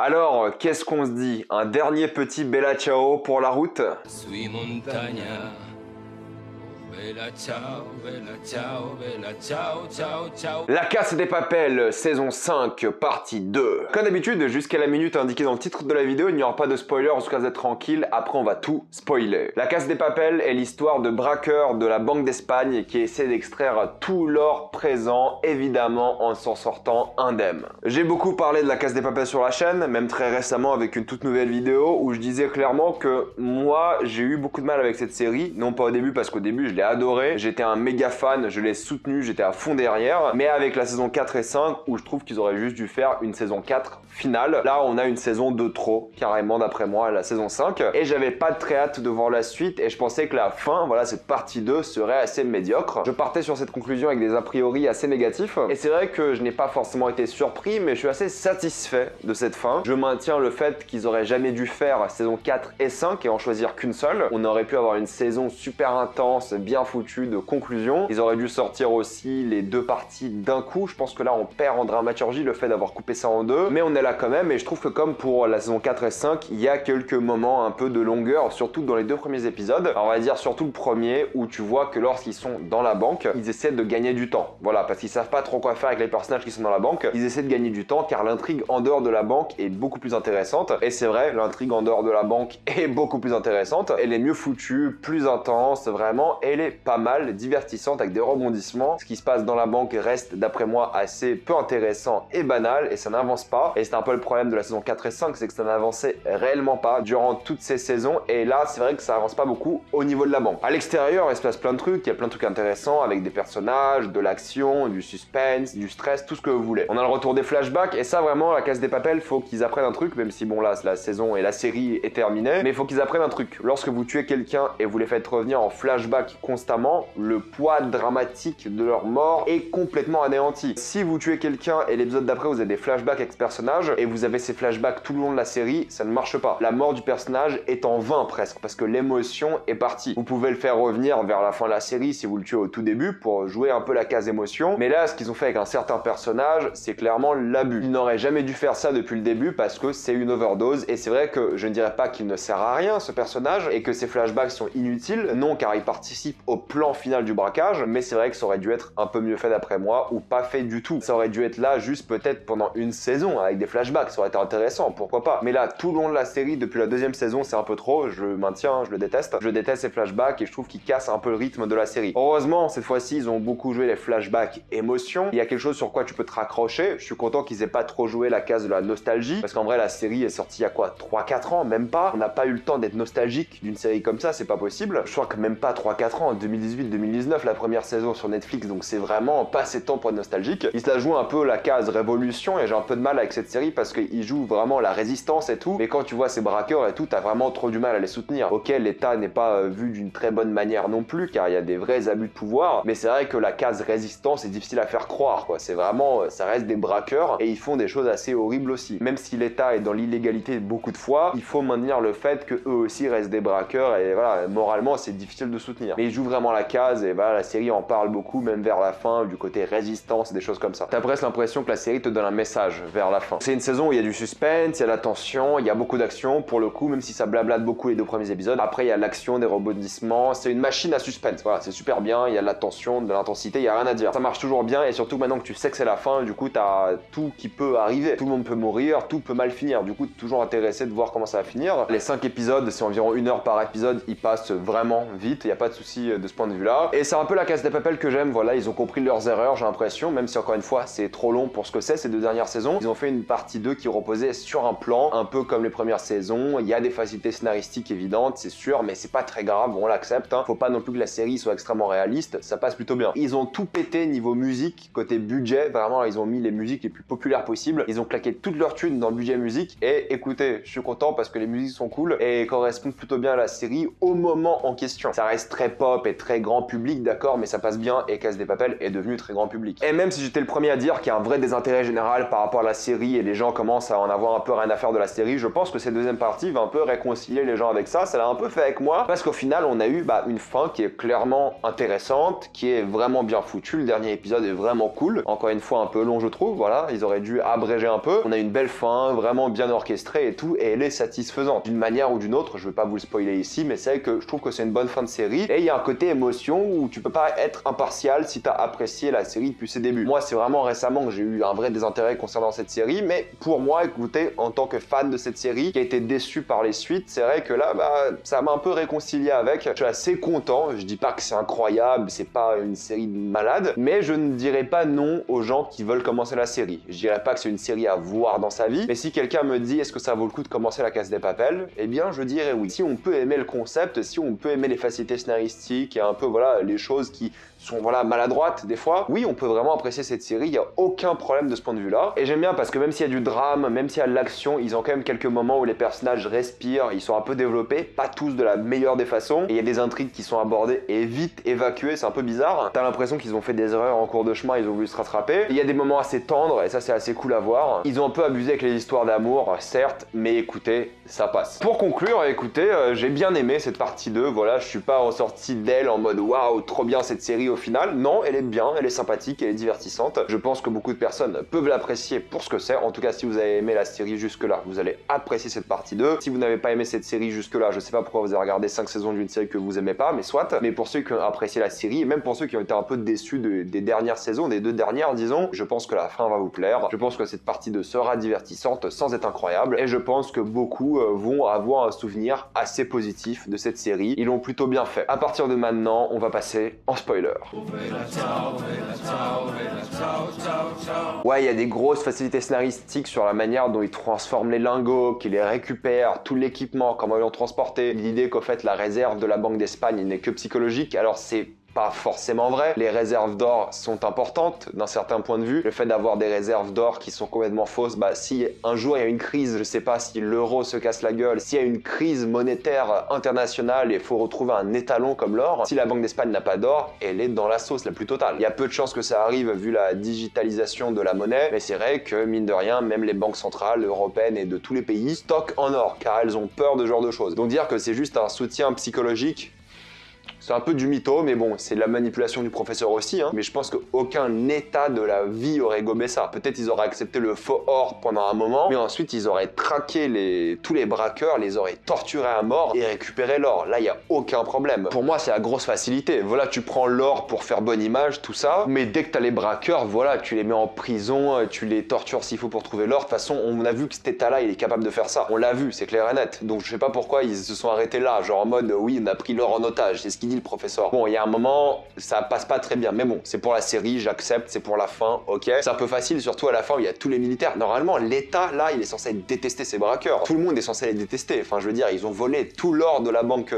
Alors, qu'est-ce qu'on se dit? Un dernier petit Bella Ciao pour la route? Sui montagna. Bella ciao, bella ciao, bella ciao, ciao, ciao. La Casa de Papel, saison 5, partie 2. Comme d'habitude, jusqu'à la minute indiquée dans le titre de la vidéo, il n'y aura pas de spoiler, en tout cas vous êtes tranquille, après on va tout spoiler. La Casa de Papel est l'histoire de braqueurs de la Banque d'Espagne qui essaient d'extraire tout l'or présent, évidemment en s'en sortant indemne. J'ai beaucoup parlé de la Casa de Papel sur la chaîne, même très récemment avec une toute nouvelle vidéo où je disais clairement que moi j'ai eu beaucoup de mal avec cette série, non pas au début parce qu'au début je l'ai adoré, j'étais un méga fan, je l'ai soutenu, j'étais à fond derrière, mais avec la saison 4 et 5 où je trouve qu'ils auraient juste dû faire une saison 4 finale. Là on a une saison de trop, carrément d'après moi, la saison 5, et j'avais pas très hâte de voir la suite et je pensais que la fin, voilà, cette partie 2 serait assez médiocre. Je partais sur cette conclusion avec des a priori assez négatifs et c'est vrai que je n'ai pas forcément été surpris, mais je suis assez satisfait de cette fin. Je maintiens le fait qu'ils auraient jamais dû faire saison 4 et 5 et en choisir qu'une seule. On aurait pu avoir une saison super intense, bien foutue de conclusion. Ils auraient dû sortir aussi les deux parties d'un coup. Je pense que là on perd en dramaturgie le fait d'avoir coupé ça en deux, mais on est là quand même et je trouve que comme pour la saison 4 et 5, il y a quelques moments un peu de longueur, surtout dans les deux premiers épisodes. Alors on va dire surtout le premier où tu vois que lorsqu'ils sont dans la banque, ils essaient de gagner du temps. Voilà, parce qu'ils savent pas trop quoi faire avec les personnages qui sont dans la banque. Ils essaient de gagner du temps car l'intrigue en dehors de la banque est beaucoup plus intéressante. Et c'est vrai, l'intrigue en dehors de la banque est beaucoup plus intéressante. Elle est mieux foutue, plus intense, vraiment. Elle est pas mal, divertissante avec des rebondissements. Ce qui se passe dans la banque reste d'après moi assez peu intéressant et banal et ça n'avance pas. Et c'est un peu le problème de la saison 4 et 5, c'est que ça n'avançait réellement pas durant toutes ces saisons. Et là, c'est vrai que ça avance pas beaucoup au niveau de la banque. À l'extérieur, il se passe plein de trucs, il y a plein de trucs intéressants avec des personnages, de l'action, du suspense, du stress, tout ce que vous voulez. On a le retour des flashbacks et ça vraiment, la Casa de Papel, faut qu'ils apprennent un truc, même si bon là, la saison et la série est terminée, mais il faut qu'ils apprennent un truc. Lorsque vous tuez quelqu'un et vous les faites revenir en flashback constamment, le poids dramatique de leur mort est complètement anéanti. Si vous tuez quelqu'un et l'épisode d'après vous avez des flashbacks avec ce personnage et vous avez ces flashbacks tout le long de la série, ça ne marche pas. La mort du personnage est en vain presque parce que l'émotion est partie. Vous pouvez le faire revenir vers la fin de la série si vous le tuez au tout début pour jouer un peu la case émotion, mais là ce qu'ils ont fait avec un certain personnage, c'est clairement l'abus. Ils n'auraient jamais dû faire ça depuis le début parce que c'est une overdose et c'est vrai que je ne dirais pas qu'il ne sert à rien ce personnage et que ces flashbacks sont inutiles, non car ils participent au plan final du braquage, mais c'est vrai que ça aurait dû être un peu mieux fait d'après moi ou pas fait du tout. Ça aurait dû être là juste peut-être pendant une saison avec des flashbacks, ça aurait été intéressant, pourquoi pas. Mais là tout le long de la série, depuis la deuxième saison, c'est un peu trop, je le maintiens, je le déteste. Je déteste ces flashbacks et je trouve qu'ils cassent un peu le rythme de la série. Heureusement, cette fois-ci, ils ont beaucoup joué les flashbacks émotions. Il y a quelque chose sur quoi tu peux te raccrocher. Je suis content qu'ils aient pas trop joué la case de la nostalgie parce qu'en vrai, la série est sortie il y a quoi, 3-4 ans, même pas. On n'a pas eu le temps d'être nostalgique d'une série comme ça, c'est pas possible. Je crois que même pas 3-4 ans, 2018-2019, la première saison sur Netflix, donc c'est vraiment pas assez de temps pour être nostalgique. Ils se la jouent un peu la case révolution et j'ai un peu de mal avec cette série parce qu'ils jouent vraiment la résistance et tout, mais quand tu vois ces braqueurs et tout, t'as vraiment trop du mal à les soutenir. Ok, l'État n'est pas vu d'une très bonne manière non plus, car il y a des vrais abus de pouvoir, mais c'est vrai que la case résistance est difficile à faire croire, quoi. C'est vraiment, ça reste des braqueurs et ils font des choses assez horribles aussi. Même si l'État est dans l'illégalité beaucoup de fois, il faut maintenir le fait que eux aussi restent des braqueurs et voilà, moralement c'est difficile de soutenir. Mais ils jouent vraiment la case et voilà, la série en parle beaucoup, même vers la fin, du côté résistance et des choses comme ça. T'as presque l'impression que la série te donne un message vers la fin. C'est une saison où il y a du suspense, il y a de la tension, il y a beaucoup d'action pour le coup, même si ça blablate beaucoup les deux premiers épisodes. Après, il y a l'action, des rebondissements, c'est une machine à suspense, voilà, c'est super bien, il y a de la tension, de l'intensité, il y a rien à dire. Ça marche toujours bien et surtout maintenant que tu sais que c'est la fin, du coup, t'as tout qui peut arriver. Tout le monde peut mourir, tout peut mal finir, du coup, t'es toujours intéressé de voir comment ça va finir. Les 5 épisodes, c'est environ 1 heure par épisode, ils passent vraiment vite, il n'y a pas de souci de ce point de vue-là. Et c'est un peu la Casa de Papel que j'aime, voilà, ils ont compris leurs erreurs, j'ai l'impression, même si encore une fois, c'est trop long pour ce que c'est, ces deux dernières saisons. Ils ont fait une partie 2 qui reposait sur un plan, un peu comme les premières saisons, il y a des facilités scénaristiques évidentes, c'est sûr, mais c'est pas très grave, on l'accepte, hein. Faut pas non plus que la série soit extrêmement réaliste, ça passe plutôt bien. Ils ont tout pété niveau musique, côté budget, vraiment, ils ont mis les musiques les plus populaires possibles, ils ont claqué toutes leurs thunes dans le budget musique, et écoutez, je suis content parce que les musiques sont cool, et correspondent plutôt bien à la série au moment en question. Ça reste très pop, pop et très grand public, d'accord, mais ça passe bien et Casa de Papel est devenu très grand public. Et même si j'étais le premier à dire qu'il y a un vrai désintérêt général par rapport à la série et les gens commencent à en avoir un peu rien à faire de la série, je pense que cette deuxième partie va un peu réconcilier les gens avec ça. Ça l'a un peu fait avec moi parce qu'au final on a eu une fin qui est clairement intéressante, qui est vraiment bien foutue. Le dernier épisode est vraiment cool, encore une fois un peu long je trouve, voilà, ils auraient dû abréger un peu. On a une belle fin, vraiment bien orchestrée et tout, et elle est satisfaisante d'une manière ou d'une autre. Je veux pas vous le spoiler ici, mais c'est vrai que je trouve que c'est une bonne fin de série et il y a un côté émotion où tu peux pas être impartial si t'as apprécié la série depuis ses débuts. Moi c'est vraiment récemment que j'ai eu un vrai désintérêt concernant cette série, mais pour moi, écoutez, en tant que fan de cette série qui a été déçu par les suites, c'est vrai que là ça m'a un peu réconcilié avec. Je suis assez content, je dis pas que c'est incroyable, c'est pas une série de malade, mais je ne dirais pas non aux gens qui veulent commencer la série. Je dirais pas que c'est une série à voir dans sa vie, mais si quelqu'un me dit est-ce que ça vaut le coup de commencer la Casa de Papel, eh bien je dirais oui. Si on peut aimer le concept, si on peut aimer les facilités scénaristiques et un peu voilà les choses qui sont maladroites des fois, oui on peut vraiment apprécier cette série, il n'y a aucun problème de ce point de vue là. Et j'aime bien parce que même s'il y a du drame, même s'il y a de l'action, ils ont quand même quelques moments où les personnages respirent, ils sont un peu développés, pas tous de la meilleure des façons, et il y a des intrigues qui sont abordées et vite évacuées, c'est un peu bizarre. T'as l'impression qu'ils ont fait des erreurs en cours de chemin, ils ont voulu se rattraper. Il y a des moments assez tendres et ça c'est assez cool à voir. Ils ont un peu abusé avec les histoires d'amour, certes, mais écoutez, ça passe. Pour conclure, écoutez, j'ai bien aimé cette partie 2, voilà, je suis pas ressorti d'elle en mode waouh, trop bien cette série au final. Non, elle est bien, elle est sympathique, elle est divertissante. Je pense que beaucoup de personnes peuvent l'apprécier pour ce que c'est. En tout cas, si vous avez aimé la série jusque-là, vous allez apprécier cette partie 2. Si vous n'avez pas aimé cette série jusque-là, je sais pas pourquoi vous avez regardé 5 saisons d'une série que vous aimez pas, mais soit. Mais pour ceux qui ont apprécié la série, et même pour ceux qui ont été un peu déçus des dernières saisons, des 2 dernières, disons, je pense que la fin va vous plaire. Je pense que cette partie 2 sera divertissante sans être incroyable. Et je pense que beaucoup vont avoir un souvenir assez positif de cette série. Ils l'ont plutôt bien fait. À partir de maintenant, on va passer en spoiler. Ouais, il y a des grosses facilités scénaristiques sur la manière dont ils transforment les lingots, qu'ils les récupèrent, tout l'équipement, comment ils l'ont transporté. L'idée qu'au fait la réserve de la Banque d'Espagne n'est que psychologique, alors c'est pas forcément vrai. Les réserves d'or sont importantes d'un certain point de vue. Le fait d'avoir des réserves d'or qui sont complètement fausses, si un jour il y a une crise, je sais pas si l'euro se casse la gueule, s'il y a une crise monétaire internationale et il faut retrouver un étalon comme l'or, si la Banque d'Espagne n'a pas d'or, elle est dans la sauce la plus totale. Il y a peu de chances que ça arrive vu la digitalisation de la monnaie, mais c'est vrai que mine de rien, même les banques centrales européennes et de tous les pays stockent en or car elles ont peur de ce genre de choses. Donc dire que c'est juste un soutien psychologique, c'est un peu du mytho, mais bon, c'est de la manipulation du professeur aussi, hein. Mais je pense qu'aucun état de la vie aurait gobé ça. Peut-être ils auraient accepté le faux or pendant un moment, mais ensuite ils auraient traqué tous les braqueurs, les auraient torturés à mort et récupéré l'or. Là, il n'y a aucun problème. Pour moi, c'est la grosse facilité. Voilà, tu prends l'or pour faire bonne image, tout ça, mais dès que t'as les braqueurs, voilà, tu les mets en prison, tu les tortures s'il faut pour trouver l'or. De toute façon, on a vu que cet état-là, il est capable de faire ça. On l'a vu, c'est clair et net. Donc je sais pas pourquoi ils se sont arrêtés là, genre en mode, oui, on a pris l'or en otage, c'est ce qu'il dit le professeur. Bon, il y a un moment, ça passe pas très bien, mais bon, c'est pour la série, j'accepte, c'est pour la fin, ok. C'est un peu facile, surtout à la fin où il y a tous les militaires. Normalement, l'État, là, il est censé détester ses braqueurs. Tout le monde est censé les détester. Enfin, je veux dire, ils ont volé tout l'or de la banque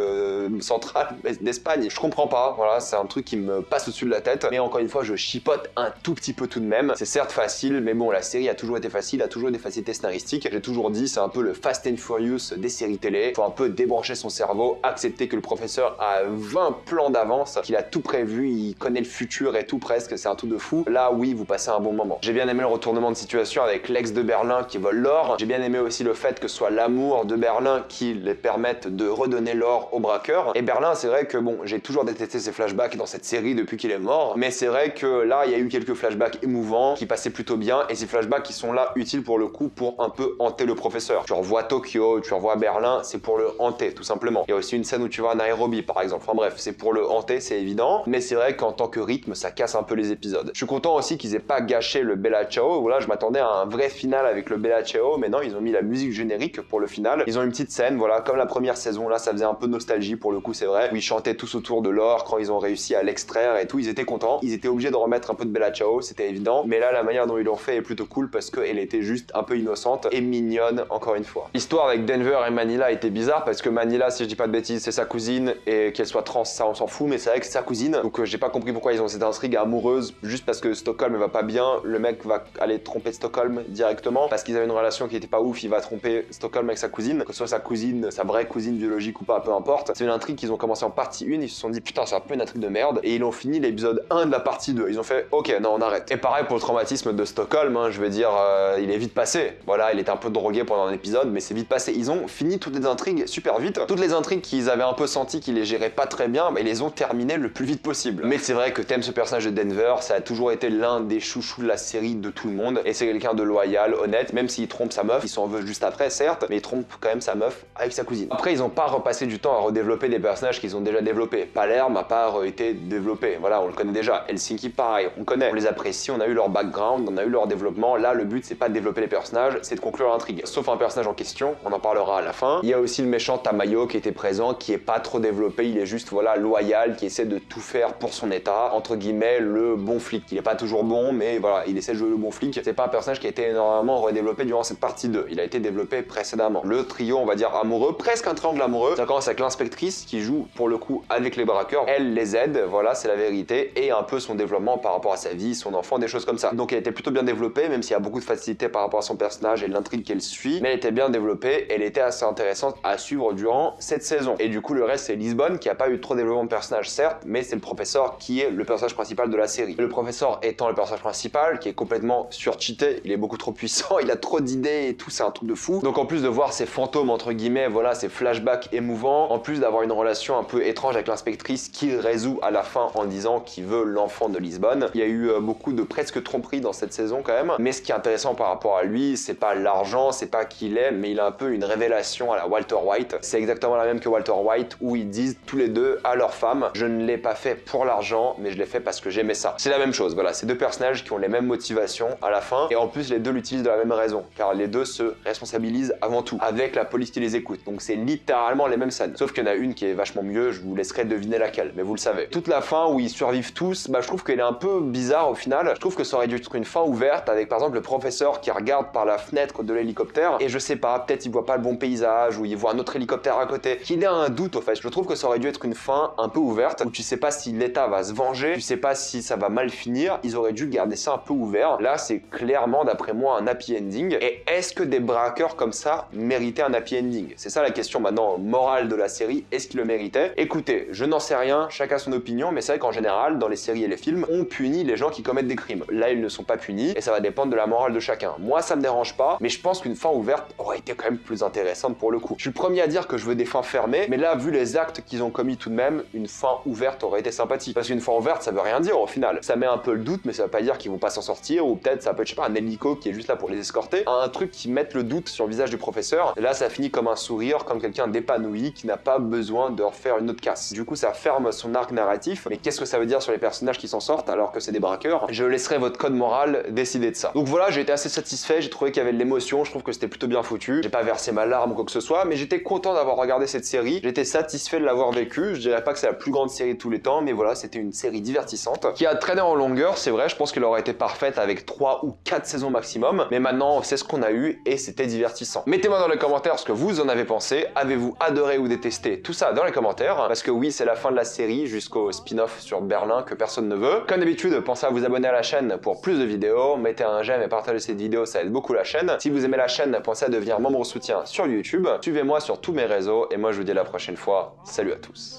centrale d'Espagne. Je comprends pas, voilà, c'est un truc qui me passe au-dessus de la tête. Mais encore une fois, je chipote un tout petit peu tout de même. C'est certes facile, mais bon, la série a toujours été facile, a toujours eu des facilités scénaristiques. J'ai toujours dit, c'est un peu le Fast and Furious des séries télé. Faut un peu débrancher son cerveau, accepter que le professeur a 20 plans d'avance, qu'il a tout prévu, il connaît le futur et tout presque, c'est un truc de fou. Là, oui, vous passez un bon moment. J'ai bien aimé le retournement de situation avec l'ex de Berlin qui vole l'or. J'ai bien aimé aussi le fait que ce soit l'amour de Berlin qui les permette de redonner l'or aux braqueurs. Et Berlin, c'est vrai que bon, j'ai toujours détesté ses flashbacks dans cette série depuis qu'il est mort, mais c'est vrai que là, il y a eu quelques flashbacks émouvants qui passaient plutôt bien, et ces flashbacks qui sont là utiles pour le coup pour un peu hanter le professeur. Tu revois Tokyo, tu revois Berlin, c'est pour le hanter tout simplement. Il y a aussi une scène où tu vas à Nairobi par exemple. Enfin bref, c'est pour le hanter, c'est évident, mais c'est vrai qu'en tant que rythme, ça casse un peu les épisodes. Je suis content aussi qu'ils aient pas gâché le Bella Ciao. Voilà, je m'attendais à un vrai final avec le Bella Ciao, mais non, ils ont mis la musique générique pour le final. Ils ont une petite scène, voilà, comme la première saison, là, ça faisait un peu nostalgie pour le coup, c'est vrai, où ils chantaient tous autour de l'or quand ils ont réussi à l'extraire et tout, ils étaient contents. Ils étaient obligés de remettre un peu de Bella Ciao, c'était évident, mais là, la manière dont ils l'ont fait est plutôt cool parce qu'elle était juste un peu innocente et mignonne, encore une fois. L'histoire avec Denver et Manila était bizarre parce que Manila, si je dis pas de bêtises, c'est sa cousine et qu'elle soit soit trans, ça on s'en fout, mais c'est avec sa cousine. Donc j'ai pas compris pourquoi ils ont cette intrigue amoureuse juste parce que Stockholm va pas bien, le mec va aller tromper Stockholm directement parce qu'ils avaient une relation qui était pas ouf, il va tromper Stockholm avec sa cousine, que ce soit sa cousine, sa vraie cousine biologique ou pas, peu importe. C'est une intrigue qu'ils ont commencé en partie 1, ils se sont dit putain c'est un peu une intrigue de merde et ils ont fini l'épisode 1 de la partie 2. Ils ont fait ok non on arrête. Et pareil pour le traumatisme de Stockholm, hein, je veux dire il est vite passé. Voilà, il était un peu drogué pendant un épisode mais c'est vite passé. Ils ont fini toutes les intrigues super vite. Toutes les intrigues qu'ils avaient un peu senti qu'ils les géraient pas très bien, ils les ont terminées le plus vite possible. Mais c'est vrai que t'aimes ce personnage de Denver, ça a toujours été l'un des chouchous de la série de tout le monde et c'est quelqu'un de loyal, honnête, même s'il trompe sa meuf, il s'en veut juste après certes, mais il trompe quand même sa meuf avec sa cousine. Après ils ont pas repassé du temps à redévelopper des personnages qu'ils ont déjà développés. Palerme a pas été développé, voilà on le connaît déjà. Helsinki pareil, on connaît, on les apprécie, on a eu leur background, on a eu leur développement. Là le but c'est pas de développer les personnages, c'est de conclure l'intrigue. Sauf un personnage en question, on en parlera à la fin. Il y a aussi le méchant Tamayo qui était présent, qui est pas trop développé, il est juste voilà loyal, qui essaie de tout faire pour son état, entre guillemets le bon flic. Il est pas toujours bon mais voilà, il essaie de jouer le bon flic. C'est pas un personnage qui a été énormément redéveloppé durant cette partie 2, il a été développé précédemment. Le trio on va dire amoureux, presque un triangle amoureux, ça commence avec l'inspectrice qui joue pour le coup avec les braqueurs, elle les aide, voilà c'est la vérité, et un peu son développement par rapport à sa vie, son enfant, des choses comme ça. Donc elle était plutôt bien développée, même s'il y a beaucoup de facilité par rapport à son personnage et l'intrigue qu'elle suit, mais elle était bien développée, elle était assez intéressante à suivre durant cette saison. Et du coup le reste c'est Lisbonne qui a pas eu trop de développement de personnage certes, mais c'est le professeur qui est le personnage principal de la série. Le professeur étant le personnage principal, qui est complètement surcheaté, il est beaucoup trop puissant, il a trop d'idées et tout, c'est un truc de fou. Donc en plus de voir ces fantômes entre guillemets, voilà ces flashbacks émouvants, en plus d'avoir une relation un peu étrange avec l'inspectrice qui résout à la fin en disant qu'il veut l'enfant de Lisbonne. Il y a eu beaucoup de presque tromperies dans cette saison quand même, mais ce qui est intéressant par rapport à lui, c'est pas l'argent, c'est pas qui il est, mais il a un peu une révélation à la Walter White. C'est exactement la même que Walter White où ils disent tous les deux à leur femme, je ne l'ai pas fait pour l'argent, mais je l'ai fait parce que j'aimais ça. C'est la même chose, voilà, c'est deux personnages qui ont les mêmes motivations à la fin, et en plus les deux l'utilisent de la même raison, car les deux se responsabilisent avant tout, avec la police qui les écoute. Donc c'est littéralement les mêmes scènes, sauf qu'il y en a une qui est vachement mieux, je vous laisserai deviner laquelle, mais vous le savez. Toute la fin où ils survivent tous, je trouve qu'elle est un peu bizarre au final. Je trouve que ça aurait dû être une fin ouverte avec par exemple le professeur qui regarde par la fenêtre de l'hélicoptère et je sais pas, peut-être il voit pas le bon paysage ou il voit un autre hélicoptère à côté, qu'il a un doute au fait. Je trouve que ça aurait dû être une fin un peu ouverte où tu sais pas si l'État va se venger, tu sais pas si ça va mal finir, ils auraient dû garder ça un peu ouvert. Là c'est clairement d'après moi un happy ending, et est-ce que des braqueurs comme ça méritaient un happy ending? C'est ça la question maintenant morale de la série, est-ce qu'ils le méritaient? Écoutez, je n'en sais rien, chacun son opinion, mais c'est vrai qu'en général dans les séries et les films, on punit les gens qui commettent des crimes. Là ils ne sont pas punis et ça va dépendre de la morale de chacun. Moi ça me dérange pas, mais je pense qu'une fin ouverte aurait été quand même plus intéressante pour le coup. Je suis le premier à dire que je veux des fins fermées, mais là vu les actes qu'ils ont commis tout de même, une fin ouverte aurait été sympathique. Parce qu'une fin ouverte ça veut rien dire au final. Ça met un peu le doute, mais ça veut pas dire qu'ils vont pas s'en sortir, ou peut-être ça peut être je sais pas un hélico qui est juste là pour les escorter. Un truc qui mette le doute sur le visage du professeur. Et là ça finit comme un sourire, comme quelqu'un d'épanoui qui n'a pas besoin de refaire une autre casse. Du coup ça ferme son arc narratif, mais qu'est-ce que ça veut dire sur les personnages qui s'en sortent alors que c'est des braqueurs? Je laisserai votre code moral décider de ça. Donc voilà, j'ai été assez satisfait, j'ai trouvé qu'il y avait de l'émotion, je trouve que c'était plutôt bien foutu. J'ai pas versé ma larme ou quoi que ce soit, mais j'étais content d'avoir regardé cette série, j'étais satisfait de l'avoir vécu. Je dirais pas que c'est la plus grande série de tous les temps, mais voilà, c'était une série divertissante qui a traîné en longueur, c'est vrai, je pense qu'elle aurait été parfaite avec 3 ou 4 saisons maximum, mais maintenant c'est ce qu'on a eu et c'était divertissant. Mettez-moi dans les commentaires ce que vous en avez pensé, avez-vous adoré ou détesté, tout ça dans les commentaires, parce que oui, c'est la fin de la série jusqu'au spin-off sur Berlin que personne ne veut. Comme d'habitude, pensez à vous abonner à la chaîne pour plus de vidéos, mettez un j'aime et partagez cette vidéo, ça aide beaucoup la chaîne. Si vous aimez la chaîne, pensez à devenir membre soutien sur YouTube, suivez-moi sur tous mes réseaux, et moi je vous dis à la prochaine fois, salut à tous.